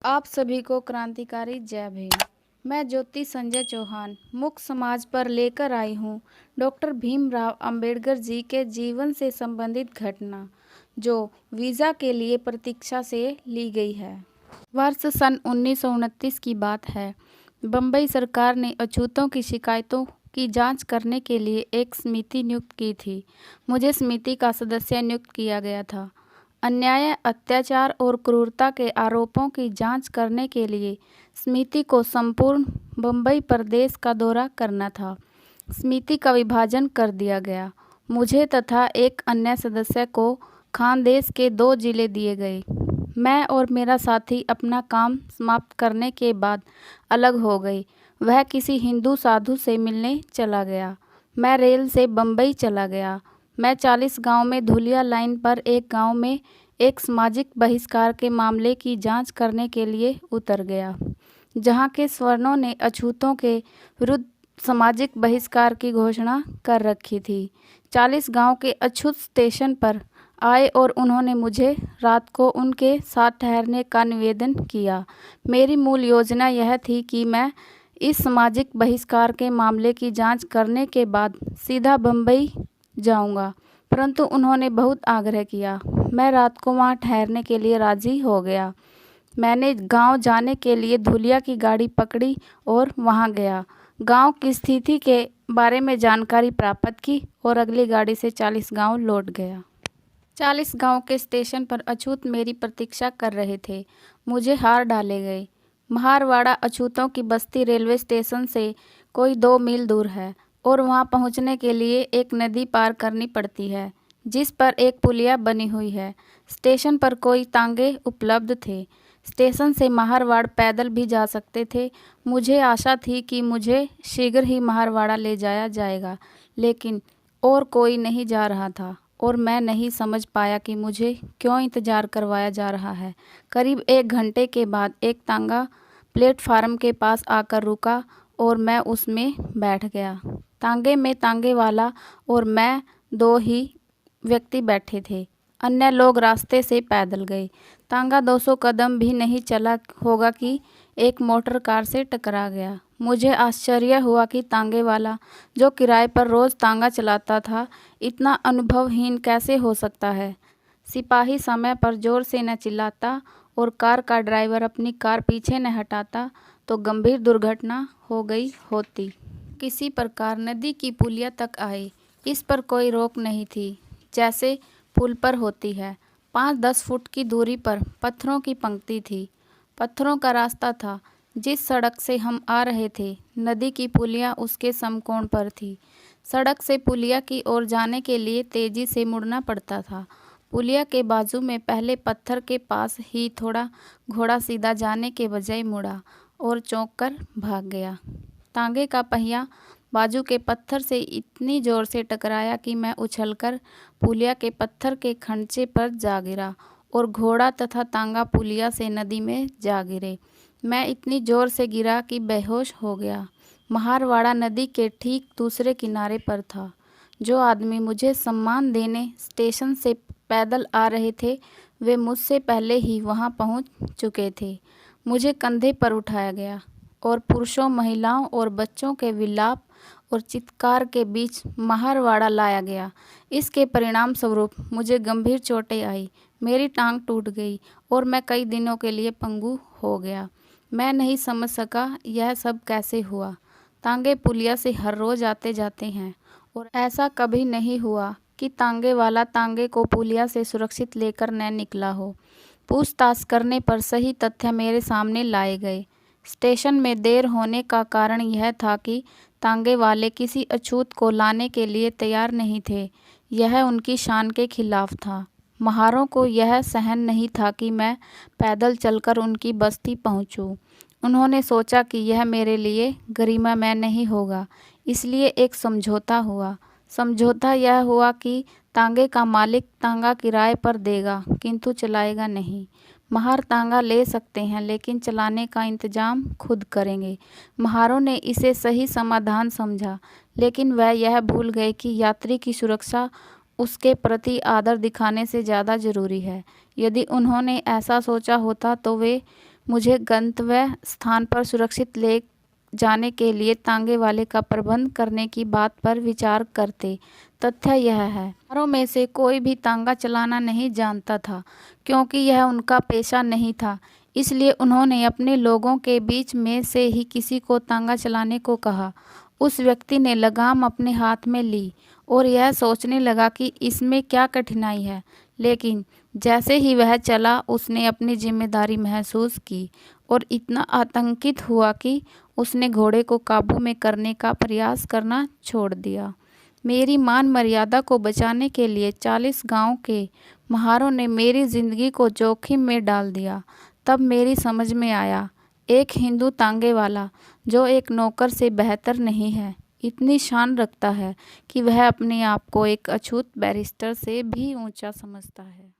आप सभी को क्रांतिकारी जय भीम। मैं ज्योति संजय चौहान मुख्य समाज पर लेकर आई हूँ डॉक्टर भीमराव अंबेडकर जी के जीवन से संबंधित घटना जो वीज़ा के लिए प्रतीक्षा से ली गई है। वर्ष सन 1929 की बात है। बम्बई सरकार ने अछूतों की शिकायतों की जांच करने के लिए एक समिति नियुक्त की थी। मुझे समिति का सदस्य नियुक्त किया गया था। अन्याय, अत्याचार और क्रूरता के आरोपों की जांच करने के लिए समिति को संपूर्ण बम्बई प्रदेश का दौरा करना था। समिति का विभाजन कर दिया गया। मुझे तथा एक अन्य सदस्य को खानदेश के 2 जिले दिए गए। मैं और मेरा साथी अपना काम समाप्त करने के बाद अलग हो गए। वह किसी हिंदू साधु से मिलने चला गया। मैं रेल से बम्बई चला गया। मैं 40 गांव में धुलिया लाइन पर एक गांव में एक सामाजिक बहिष्कार के मामले की जांच करने के लिए उतर गया, जहां के स्वर्णों ने अछूतों के विरुद्ध सामाजिक बहिष्कार की घोषणा कर रखी थी। 40 गांव के अछूत स्टेशन पर आए और उन्होंने मुझे रात को उनके साथ ठहरने का निवेदन किया। मेरी मूल योजना यह थी कि मैं इस सामाजिक बहिष्कार के मामले की जांच करने के बाद सीधा बम्बई जाऊंगा, परंतु उन्होंने बहुत आग्रह किया। मैं रात को वहां ठहरने के लिए राजी हो गया। मैंने गांव जाने के लिए धुलिया की गाड़ी पकड़ी और वहां गया। गांव की स्थिति के बारे में जानकारी प्राप्त की और अगली गाड़ी से 40 गांव लौट गया। 40 गांव के स्टेशन पर अछूत मेरी प्रतीक्षा कर रहे थे। मुझे हार डाले गए। महारवाड़ा अछूतों की बस्ती रेलवे स्टेशन से कोई 2 मील दूर है और वहां पहुंचने के लिए एक नदी पार करनी पड़ती है, जिस पर एक पुलिया बनी हुई है। स्टेशन पर कोई तांगे उपलब्ध थे। स्टेशन से महारवाड़ पैदल भी जा सकते थे। मुझे आशा थी कि मुझे शीघ्र ही महारवाड़ा ले जाया जाएगा, लेकिन और कोई नहीं जा रहा था और मैं नहीं समझ पाया कि मुझे क्यों इंतज़ार करवाया जा रहा है। करीब 1 घंटे के बाद एक तांगा प्लेटफार्म के पास आकर रुका और मैं उसमें बैठ गया। तांगे में तांगे वाला और मैं 2 ही व्यक्ति बैठे थे। अन्य लोग रास्ते से पैदल गए। तांगा 200 कदम भी नहीं चला होगा कि एक मोटर कार से टकरा गया। मुझे आश्चर्य हुआ कि तांगे वाला, जो किराए पर रोज़ तांगा चलाता था, इतना अनुभवहीन कैसे हो सकता है। सिपाही समय पर जोर से न चिल्लाता और कार का ड्राइवर अपनी कार पीछे न हटाता तो गंभीर दुर्घटना हो गई होती। किसी प्रकार नदी की पुलिया तक आए। इस पर कोई रोक नहीं थी, जैसे पुल पर होती है। 5-10 फुट की दूरी पर पत्थरों की पंक्ति थी। पत्थरों का रास्ता था। जिस सड़क से हम आ रहे थे, नदी की पुलिया उसके समकोण पर थी। सड़क से पुलिया की ओर जाने के लिए तेजी से मुड़ना पड़ता था। पुलिया के बाजू में पहले पत्थर के पास ही थोड़ा घोड़ा सीधा जाने के बजाय मुड़ा और चौंक कर भाग गया। तांगे का पहिया बाजू के पत्थर से इतनी जोर से टकराया कि मैं उछलकर पुलिया के पत्थर के खंचे पर जा गिरा और घोड़ा तथा तांगा पुलिया से नदी में जा गिरे। मैं इतनी जोर से गिरा कि बेहोश हो गया। महारवाड़ा नदी के ठीक दूसरे किनारे पर था। जो आदमी मुझे सम्मान देने स्टेशन से पैदल आ रहे थे, वे मुझसे पहले ही वहां पहुंच चुके थे। मुझे कंधे पर उठाया गया और पुरुषों, महिलाओं और बच्चों के विलाप और चित्कार के बीच महारवाड़ा लाया गया। इसके परिणाम स्वरूप मुझे गंभीर चोटें आई। मेरी टांग टूट गई और मैं कई दिनों के लिए पंगु हो गया। मैं नहीं समझ सका यह सब कैसे हुआ। तांगे पुलिया से हर रोज आते जाते हैं और ऐसा कभी नहीं हुआ कि तांगे वाला तांगे को पुलिया से सुरक्षित लेकर न निकला हो। पूछताछ करने पर सही तथ्य मेरे सामने लाए गए। स्टेशन में देर होने का कारण यह था कि तांगे वाले किसी अछूत को लाने के लिए तैयार नहीं थे। यह उनकी शान के खिलाफ था। महारों को यह सहन नहीं था कि मैं पैदल चलकर उनकी बस्ती पहुंचूं। उन्होंने सोचा कि यह मेरे लिए गरिमामय नहीं होगा, इसलिए एक समझौता हुआ। समझौता यह हुआ कि तांगे का मालिक तांगा किराए पर देगा, किंतु चलाएगा नहीं। महार तांगा ले सकते हैं, लेकिन चलाने का इंतजाम खुद करेंगे। महारों ने इसे सही समाधान समझा, लेकिन वह यह भूल गए कि यात्री की सुरक्षा उसके प्रति आदर दिखाने से ज़्यादा जरूरी है। यदि उन्होंने ऐसा सोचा होता तो वे मुझे गंतव्य स्थान पर सुरक्षित ले जाने के लिए तांगे वाले का प्रबंध करने की बात पर विचार करते। तथ्य यह है, हमारों में से कोई भी तांगा चलाना नहीं जानता था, क्योंकि यह उनका पेशा नहीं था। इसलिए उन्होंने अपने लोगों के बीच में से ही किसी को तांगा चलाने को कहा। उस व्यक्ति ने लगाम अपने हाथ में ली और यह सोचने लगा कि इसमें क्या कठिनाई है, लेकिन जैसे ही वह चला उसने अपनी जिम्मेदारी महसूस की और इतना आतंकित हुआ कि उसने घोड़े को काबू में करने का प्रयास करना छोड़ दिया। मेरी मान मर्यादा को बचाने के लिए 40 गांव के महारों ने मेरी जिंदगी को जोखिम में डाल दिया। तब मेरी समझ में आया, एक हिंदू तांगे वाला जो एक नौकर से बेहतर नहीं है, इतनी शान रखता है कि वह अपने आप को एक अछूत बैरिस्टर से भी ऊंचा समझता है।